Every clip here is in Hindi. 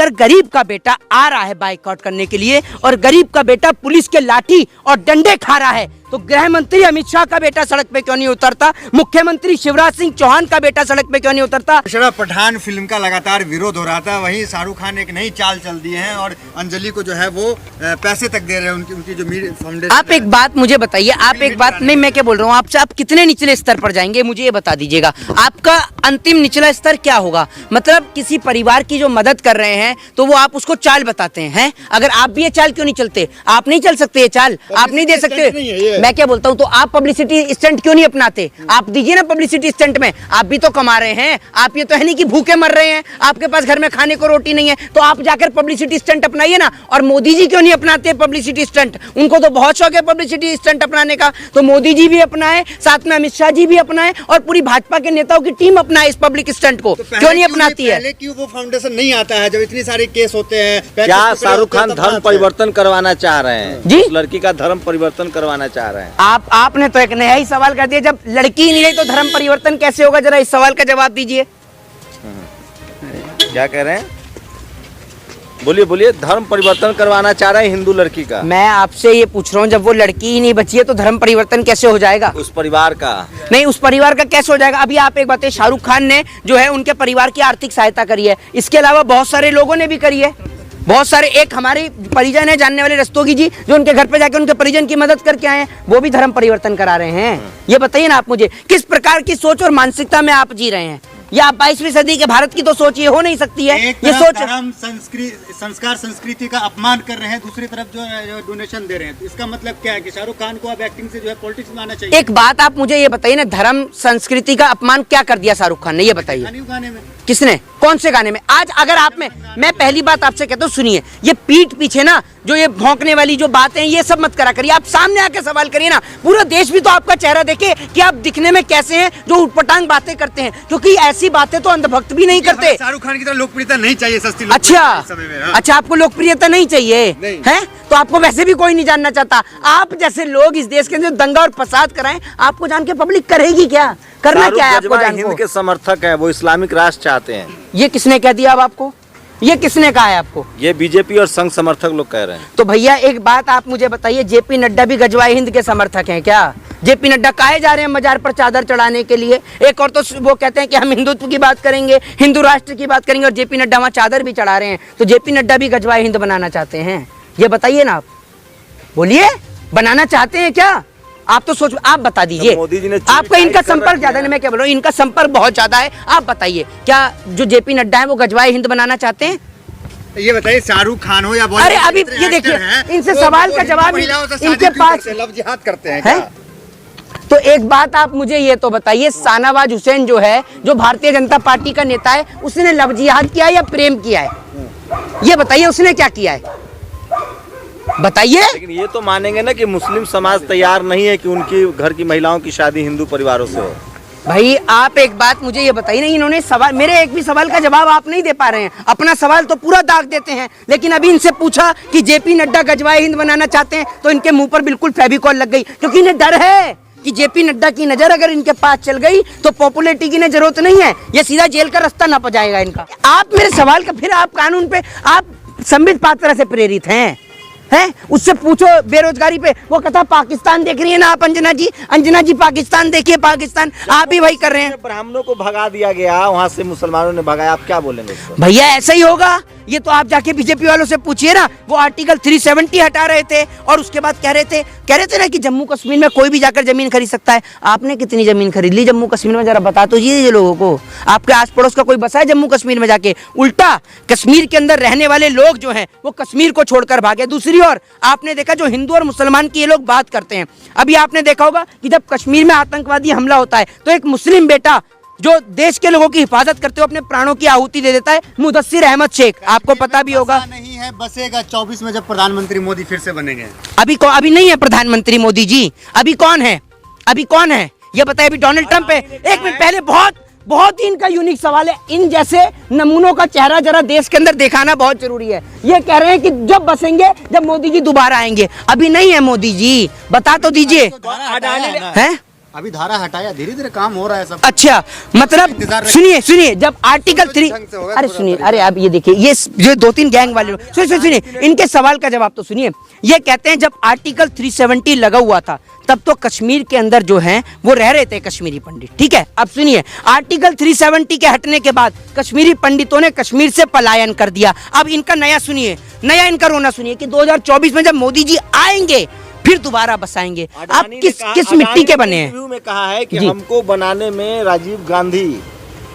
अगर गरीब का बेटा आ रहा है बाइकआउट करने के लिए और गरीब का बेटा पुलिस के लाठी और डंडे खा रहा है, तो गृह मंत्री अमित शाह का बेटा सड़क पे क्यों नहीं उतरता? मुख्यमंत्री शिवराज सिंह चौहान का बेटा सड़क पे क्यों नहीं उतरता? पठान फिल्म का लगातार विरोध हो रहा था, वहीं शाहरुख खान एक नई चाल चल दिए हैं और अंजलि को जो है वो पैसे तक दे रहे हैं उनकी जो फाउंडेशन। आप एक बात मुझे बताइए, आप एक बात नहीं, मैं क्या बोल रहा हूँ आपसे, आप कितने निचले स्तर पर जाएंगे मुझे ये बता दीजिएगा। आपका अंतिम निचला स्तर क्या होगा? मतलब किसी परिवार की जो मदद कर रहे हैं तो वो आप उसको चाल बताते हैं। अगर आप भी ये चाल क्यों नहीं चलते? आप नहीं चल सकते ये चाल, आप नहीं दे सकते। मैं क्या बोलता हूँ, तो आप पब्लिसिटी स्टंट क्यों नहीं अपनाते? आप दीजिए ना पब्लिसिटी स्टंट में, आप भी तो कमा रहे हैं। आप ये तो है नहीं कि भूखे मर रहे हैं, आपके पास घर में खाने को रोटी नहीं है, तो आप जाकर पब्लिसिटी स्टंट अपनाइए ना। और मोदी जी क्यों नहीं अपनाते पब्लिसिटी स्टंट? उनको तो बहुत शौक है पब्लिसिटी स्टंट अपनाने का, तो मोदी जी भी अपनाए, साथ में अमित शाह जी भी अपनाए और पूरी भाजपा के नेताओं की टीम अपनाए इस पब्लिक स्टंट को। तो क्यों नहीं अपनाती है? पहले क्यों वो फाउंडेशन नहीं आता है जब इतनी सारे केस होते हैं? क्या शाहरुख खान धर्म परिवर्तन करवाना चाह रहे हैं जी? उस लड़की का धर्म परिवर्तन करवाना चाह रहे हैं। आपने तो एक नया ही सवाल कर दिया, जब लड़की नहीं रही तो धर्म परिवर्तन कैसे होगा? जरा इस सवाल का जवाब दीजिए। क्या कह रहे हैं? बोलिए बोलिए। धर्म परिवर्तन करवाना चाह रहे हैं हिंदू लड़की का। मैं आपसे ये पूछ रहा हूँ, जब वो लड़की ही नहीं बची है तो धर्म परिवर्तन कैसे हो जाएगा? उस परिवार का नहीं, उस परिवार का कैसे हो जाएगा? अभी आप एक बात है, शाहरुख खान ने जो है उनके परिवार की आर्थिक सहायता करी है, इसके अलावा बहुत सारे लोगों ने भी करी है। बहुत सारे, एक हमारे परिजन है जानने वाले रस्तोगी जी, जो उनके घर पे जाके उनके परिजन की मदद करके आए हैं, वो भी धर्म परिवर्तन करा रहे हैं। ये बताइए ना आप मुझे, किस प्रकार की सोच और मानसिकता में आप जी रहे हैं? या आप 22वीं सदी के भारत की तो सोच ये हो नहीं सकती है। ये सोच धर्म संस्कार संस्कृति का अपमान कर रहे हैं, दूसरी तरफ जो डोनेशन दे रहे हैं, इसका मतलब क्या है कि शाहरुख खान को अब एक्टिंग से जो है पॉलिटिक्स में आना चाहिए? एक बात आप मुझे ये बताइए ना, धर्म संस्कृति का अपमान क्या कर दिया शाहरुख खान ने, ये बताइए। गाने में किसने? कौन से गाने में? आज अगर आप में, मैं पहली बात आपसे कहता हूँ, सुनिए, ये पीठ पीछे ना जो ये भौंकने वाली जो बातें हैं, ये सब मत करा करिए। आप सामने आके सवाल करिए ना, पूरा देश भी तो आपका चेहरा देखे कि आप दिखने में कैसे हैं, जो उटपटांग बातें करते हैं, क्योंकि ऐसी बातें तो अंधभक्त भी नहीं करते। शाहरुख खान की तरह लोकप्रियता नहीं चाहिए, सस्ती अच्छा, आपको लोकप्रियता नहीं चाहिए है? तो आपको वैसे भी कोई नहीं जानना चाहता। आप जैसे लोग इस देश के अंदर दंगा और फसाद कराएं, आपको जान के पब्लिक करेगी क्या? करना क्या है आपको? हिंद के समर्थक है, वो इस्लामिक राष्ट्र चाहते हैं। ये किसने कह दिया अब आपको? ये किसने कहा है आपको? ये बीजेपी और संघ समर्थक लोग कह रहे हैं। तो भैया एक बात आप मुझे बताइए, जेपी नड्डा भी गजवाए हिंद के समर्थक हैं क्या? जेपी नड्डा काहे जा रहे हैं मजार पर चादर चढ़ाने के लिए? एक और तो वो कहते हैं कि हम हिंदुत्व की बात करेंगे, हिंदू राष्ट्र की बात करेंगे, और जेपी नड्डा वहाँ चादर भी चढ़ा रहे हैं। तो जेपी नड्डा भी गजवाए हिंद बनाना चाहते हैं? ये बताइए ना, आप बोलिए, बनाना चाहते हैं क्या? आप तो सोच, आप बता दीजिए। मोदी जी ने आपका इनका संपर्क ज्यादा है, मैं क्या बोल रहा हूँ, इनका संपर्क बहुत ज्यादा है। आप बताइए, क्या जो जेपी नड्डा है वो गजवाए हिंद बनाना चाहते हैं? ये बताइए, शाहरुख खान हो या अरे अभी ये देखिए, इनसे सवाल का जवाब इनके पास लव जिहाद करते हैं। तो एक बात आप मुझे ये तो बताइए, शाहनवाज हुसैन जो है, जो भारतीय जनता पार्टी का नेता है, उसने लव जिहाद किया या प्रेम किया है? ये बताइए, उसने क्या किया है? बताइए। लेकिन ये तो मानेंगे ना कि मुस्लिम समाज तैयार नहीं है कि उनकी घर की महिलाओं की शादी हिंदू परिवारों से हो। भाई आप एक बात मुझे ये बताइए ना, इन्होंने सवाल, मेरे एक भी सवाल का जवाब आप नहीं दे पा रहे हैं। अपना सवाल तो पूरा दाग देते हैं, लेकिन अभी इनसे पूछा कि जेपी नड्डा गजवाए हिंद बनाना चाहते हैं, तो इनके मुंह पर बिल्कुल फेविकॉल लग गई, क्योंकि इन्हें डर है कि जेपी नड्डा की नजर अगर इनके पास चल गई तो पॉपुलैरिटी की जरूरत नहीं है, ये सीधा जेल का रास्ता ना पजाएगा इनका। आप मेरे सवाल का, फिर आप कानून पे, आप संबित पात्रा से प्रेरित हैं? उससे पूछो बेरोजगारी पे, वो कहता पाकिस्तान देख रही है ना आप अंजना जी पाकिस्तान देखिए, पाकिस्तान आप भी वही कर रहे हैं। ब्राह्मणों को भगा दिया गया, वहाँ से मुसलमानों ने भगाया, आप क्या बोलेंगे? भैया ऐसा ही होगा, ये तो आप जाके बीजेपी वालों से पूछिए ना। वो आर्टिकल 370 हटा रहे थे और उसके बाद कह रहे थे ना कि जम्मू कश्मीर में कोई भी जाकर जमीन खरीद सकता है। आपने कितनी जमीन खरीद ली जम्मू कश्मीर में? जरा बता तो ये लोगों को, आपके आस पड़ोस का कोई बसा है जम्मू कश्मीर में जाके? उल्टा कश्मीर के अंदर रहने वाले लोग जो हैं वो कश्मीर को छोड़कर भागे। दूसरी ओर आपने देखा, जो हिंदू और मुसलमान की ये लोग बात करते हैं, अभी आपने देखा होगा कि जब कश्मीर में आतंकवादी हमला होता है तो एक मुस्लिम बेटा जो देश के लोगों की हिफाजत करते हुए अपने प्राणों की आहुति दे देता है, मुदस्सिर अहमद शेख, आपको पता भी होगा। नहीं है, बसेगा 24 में जब प्रधानमंत्री मोदी फिर से बनेंगे। अभी नहीं है प्रधानमंत्री मोदी जी, अभी कौन है? ये बताइए, अभी डोनाल्ड ट्रंप है। एक मिनट पहले, बहुत ही इनका यूनिक सवाल है, इन जैसे नमूनों का चेहरा जरा देश के अंदर दिखाना बहुत जरूरी है। ये कह रहे हैं कि जब बसेंगे, जब मोदी जी दोबारा आएंगे। अभी नहीं है मोदी जी, बता तो दीजिए। अभी धारा हटाया, धीरे धीरे काम हो रहा है सब। अच्छा, मतलब इंतजार सुनिए सुनिए, जब आर्टिकल 3, ढंग से होगा अरे पूरा सुनिए, अरे आप ये देखिए, ये जो 2-3 गैंग वाले लोग, सुनिए, इनके सवाल का जवाब तो सुनिए। ये कहते हैं जब आर्टिकल 370 लगा हुआ था तब तो कश्मीर के अंदर जो हैं वो रह रहे थे कश्मीरी पंडित, ठीक है। अब सुनिए, आर्टिकल 370 के हटने के बाद कश्मीरी पंडितों ने कश्मीर से पलायन कर दिया। अब इनका नया सुनिए, नया इनका रोना सुनिए कि 2024 में जब मोदी जी आएंगे फिर दोबारा बसाएंगे। आप किस मिट्टी के बने हैं? इंटरव्यू में कहा है कि हमको बनाने में राजीव गांधी,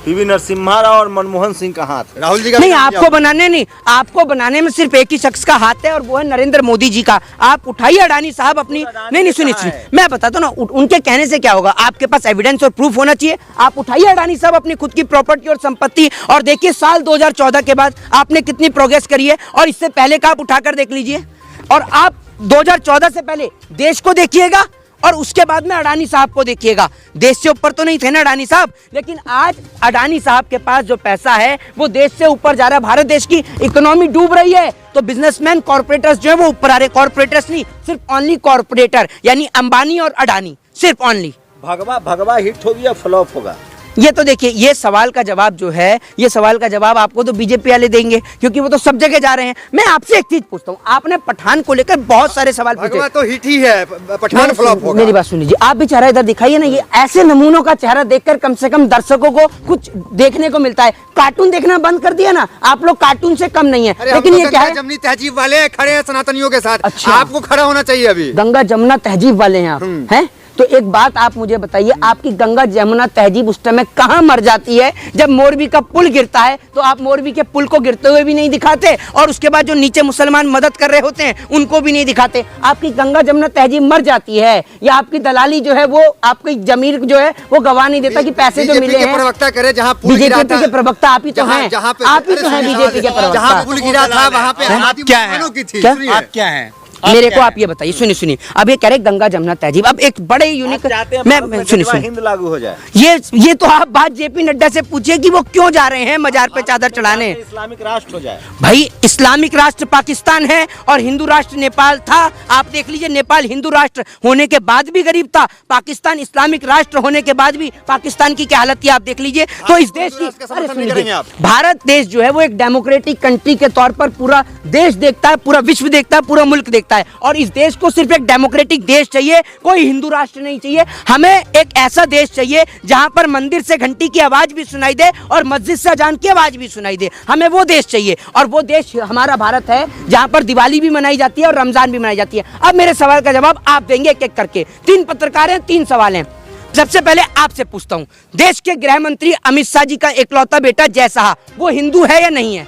पीवी नरसिम्हा राव और मनमोहन सिंह का हाथ है। राहुल जी का नहीं, आपको बनाने नहीं, आपको बनाने में सिर्फ एक ही शख्स का हाथ है और वो है नरेंद्र मोदी जी का। आप उठाइए अडानी साहब अपनी, नहीं सुनिए, मैं बताता हूँ ना, उनके कहने से क्या होगा, आपके पास एविडेंस और प्रूफ होना चाहिए। आप उठाइए अडानी साहब अपनी खुद की प्रॉपर्टी और संपत्ति और देखिए साल 2014 के बाद आपने कितनी प्रोग्रेस करी है और इससे पहले का आप उठाकर देख लीजिए। और आप 2014 से पहले देश को देखिएगा और उसके बाद में अडानी साहब को देखिएगा। देश से ऊपर तो नहीं थे ना अडानी साहब, लेकिन आज अडानी साहब के पास जो पैसा है वो देश से ऊपर जा रहा है। भारत देश की इकोनॉमी डूब रही है तो बिजनेसमैन, कॉर्पोरेटर्स जो है वो ऊपर आ रहे। कॉर्पोरेटर्स नहीं, सिर्फ ओनली कॉर्पोरेटर, यानी अंबानी और अडानी, सिर्फ ओनली। भगवा हिट होगी या फ्लॉप होगा? ये तो देखिए, ये सवाल का जवाब जो है, ये सवाल का जवाब आपको तो बीजेपी वाले देंगे क्योंकि वो तो सब जगह जा रहे हैं। मैं आपसे एक चीज पूछता हूँ, आपने पठान को लेकर बहुत सारे सवाल पूछे। भगवा तो हिट ही है, पठान फ्लॉप होगा। मेरी बात सुनिए, आप भी चेहरा इधर दिखाइए ना। ये ऐसे नमूनों का चेहरा देखकर कम से कम दर्शकों को कुछ देखने को मिलता है। कार्टून देखना बंद कर दिया ना आप लोग, कार्टून से कम नहीं है। लेकिन ये क्या है, जमनी तहजीब वाले खड़े हैं सनातनियों के साथ। अच्छा, आपको खड़ा होना चाहिए अभी। गंगा जमुना तहजीब वाले हैं आप, हैं? तो एक बात आप मुझे बताइए, आपकी गंगा जमुना तहजीब उस टाइम कहाँ मर जाती है जब मोरबी का पुल गिरता है? तो आप मोरबी के पुल को गिरते हुए भी नहीं दिखाते और उसके बाद जो नीचे मुसलमान मदद कर रहे होते हैं उनको भी नहीं दिखाते। आपकी गंगा जमुना तहजीब मर जाती है या आपकी दलाली जो है वो, आपकी जमीर जो है वो गवाह नहीं देता कि पैसे जो मिले हैं। प्रवक्ता करे जहाँ बीजेपी के प्रवक्ता आप ही तो हैं, आप ही तो हैं बीजेपी के प्रवक्ता। जहाँ पुल गिरा था वहाँ पे क्या है, आप क्या है? मेरे को आप ये बताइए, सुनिए, अब ये कह रहे गंगा जमुना तहजीब। अब एक बड़े यूनिक, मैं सुनिए, हिंद लागू हो जाए। ये तो आप बात जेपी नड्डा से पूछिए कि वो क्यों जा रहे हैं मजार पे चादर चढ़ाने। इस्लामिक राष्ट्र हो जाए भाई, इस्लामिक राष्ट्र पाकिस्तान है और हिंदू राष्ट्र नेपाल था। आप देख लीजिए, नेपाल हिंदू राष्ट्र होने के बाद भी गरीब था, पाकिस्तान इस्लामिक राष्ट्र होने के बाद भी पाकिस्तान की क्या हालत थी आप देख लीजिए। तो इस देश की, अरे सुनिए, भारत देश जो है वो एक डेमोक्रेटिक कंट्री के तौर पर पूरा देश देखता है, पूरा विश्व देखता है, पूरा मुल्क देखता है और इस देश को सिर्फ एक डेमोक्रेटिक देश चाहिए, कोई हिंदू राष्ट्र नहीं चाहिए। हमें एक ऐसा देश चाहिए जहां पर मंदिर से घंटी की आवाज भी सुनाई दे और मस्जिद से अजान की आवाज भी सुनाई दे। हमें वो देश चाहिए और वो देश हमारा भारत है जहां पर दिवाली भी मनाई जाती है और रमजान भी मनाई जाती है। अब मेरे सवाल का जवाब आप देंगे एक एक करके। 3 पत्रकार हैं, 3 सवाल हैं। सबसे पहले आपसे पूछता हूं, देश के गृह मंत्री अमित शाह जी का इकलौता बेटा जय शाह, वो हिंदू है या नहीं है?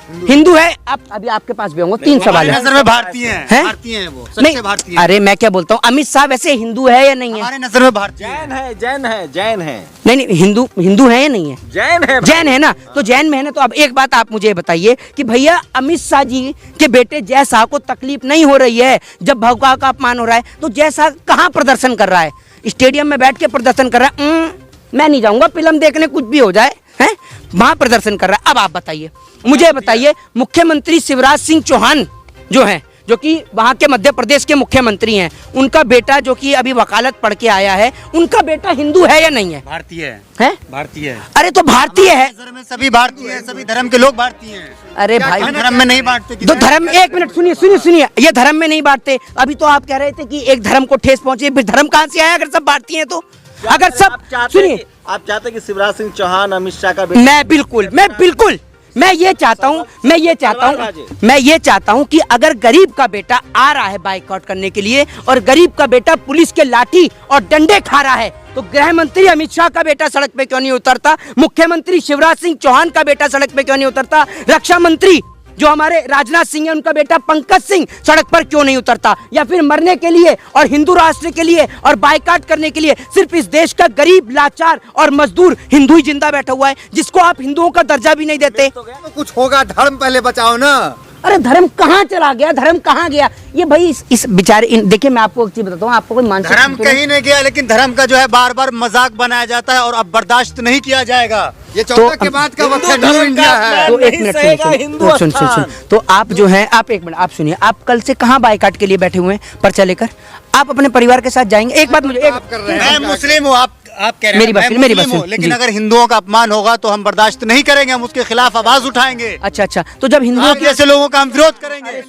हिंदू है। आप अभी आपके पास भी होंगे 3 सवाल है। नजर में भारतीय हैं, भारतीय हैं वो, नहीं भारतीय। अरे मैं क्या बोलता हूँ, अमित शाह वैसे हिंदू है या नहीं है? हमारे नजर में भारतीय जैन है। नहीं, हिंदू है या नहीं है? जैन है ना। तो जैन में है ना। तो अब एक बात आप मुझे बताइए कि भैया अमित शाह जी के बेटे जय शाह को तकलीफ नहीं हो रही है जब भगवा का अपमान हो रहा है? तो जय शाह कहाँ प्रदर्शन कर रहा है? स्टेडियम में बैठ के प्रदर्शन कर रहा है। मैं नहीं जाऊंगा फिल्म देखने, कुछ भी हो जाए, है वहां प्रदर्शन कर रहा है। अब आप बताइए, मुझे बताइए, मुख्यमंत्री शिवराज सिंह चौहान जो हैं, जो कि वहां के मध्य प्रदेश के मुख्यमंत्री हैं, उनका बेटा जो कि अभी वकालत पढ़ के आया है, उनका बेटा हिंदू है या नहीं है? भारतीय है? भारतीय है। अरे तो भारतीय है, नजर में सभी भारतीय हैं, सभी धर्म के लोग भारतीय हैं। अरे भाई, धर्म में नहीं बांटते। तो धर्म, एक मिनट सुनिए, ये धर्म में नहीं बांटते। अभी तो आप कह रहे थे कि एक धर्म को ठेस पहुंचे, फिर धर्म कहां से आया अगर सब भारतीय हैं तो? अगर सब, सुनिए, आप चाहते कि शिवराज सिंह चौहान अमित शाह का बेटा? मैं ये चाहता हूं कि अगर गरीब का बेटा आ रहा है बाइकआउट करने के लिए और गरीब का बेटा पुलिस के लाठी और डंडे खा रहा है, तो गृह मंत्री अमित शाह का बेटा सड़क पे क्यों नहीं उतरता? मुख्यमंत्री शिवराज सिंह चौहान का बेटा सड़क पे क्यों नहीं उतरता? रक्षा मंत्री जो हमारे राजनाथ सिंह है, उनका बेटा पंकज सिंह सड़क पर क्यों नहीं उतरता? या फिर मरने के लिए और हिंदू राष्ट्र के लिए और बाइकाट करने के लिए सिर्फ इस देश का गरीब, लाचार और मजदूर हिंदू ही जिंदा बैठा हुआ है, जिसको आप हिंदुओं का दर्जा भी नहीं देते? तो कुछ होगा, धर्म पहले बचाओ ना। अरे धर्म कहाँ चला गया, धर्म कहाँ गया? ये भाई इस बेचारे देखिए मैं आपको एक चीज बताता हूँ, आपको कोई मानसिक धर्म कहीं नहीं गया, लेकिन धर्म का जो है बार बार मजाक बनाया जाता है और अब बर्दाश्त नहीं किया जाएगा। ये 14 के बाद का वक्त है, न्यू इंडिया है। तो एक मिनट सुन। तो आप जो है, आप एक मिनट आप सुनिए, आप कल से कहाँ बाइकाट के लिए बैठे हुए हैं पर्चा लेकर? आप अपने परिवार के साथ जाएंगे? एक बात मुझे मैं मुस्लिम हूँ, आप कह रहे हैं मेरी बात सुन, लेकिन जी। अगर हिंदुओं का अपमान होगा तो हम बर्दाश्त नहीं करेंगे, हम उसके खिलाफ आवाज उठाएंगे। अच्छा, तो जब हिंदुओं आप जैसे लोगों का हम विरोध करेंगे।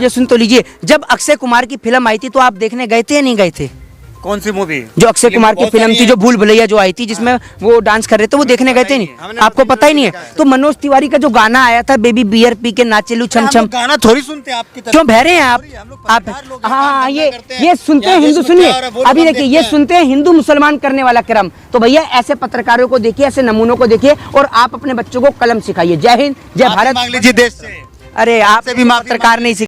सुन तो लीजिए, जब अक्षय कुमार की फिल्म आई थी तो आप देखने गए थे या नहीं गए थे? कौन सी मूवी? जो अक्षय कुमार की फिल्म थी, जो भूल भुलैया जो आई थी, जिसमें वो डांस कर रहे थे, वो देखने गए थे नहीं? आपको पता ही नहीं है? तो मनोज तिवारी का जो गाना आया था, बेबी बियर पी के नाचेलू छम छम, गाना थोड़ी सुनते हैं आपकी तरफ। क्यों बहरे हैं आप? हाँ, ये सुनते हैं हिंदू। सुनिए अभी देखिए, ये सुनते हैं हिंदू मुसलमान करने वाला क्रम। तो भैया ऐसे पत्रकारों को देखिए, ऐसे नमूनों को देखिए, और आप अपने बच्चों को कलम सिखाइए। जय हिंद, जय भारत। मांग लीजिए देश से। अरे आप भी पत्रकार नहीं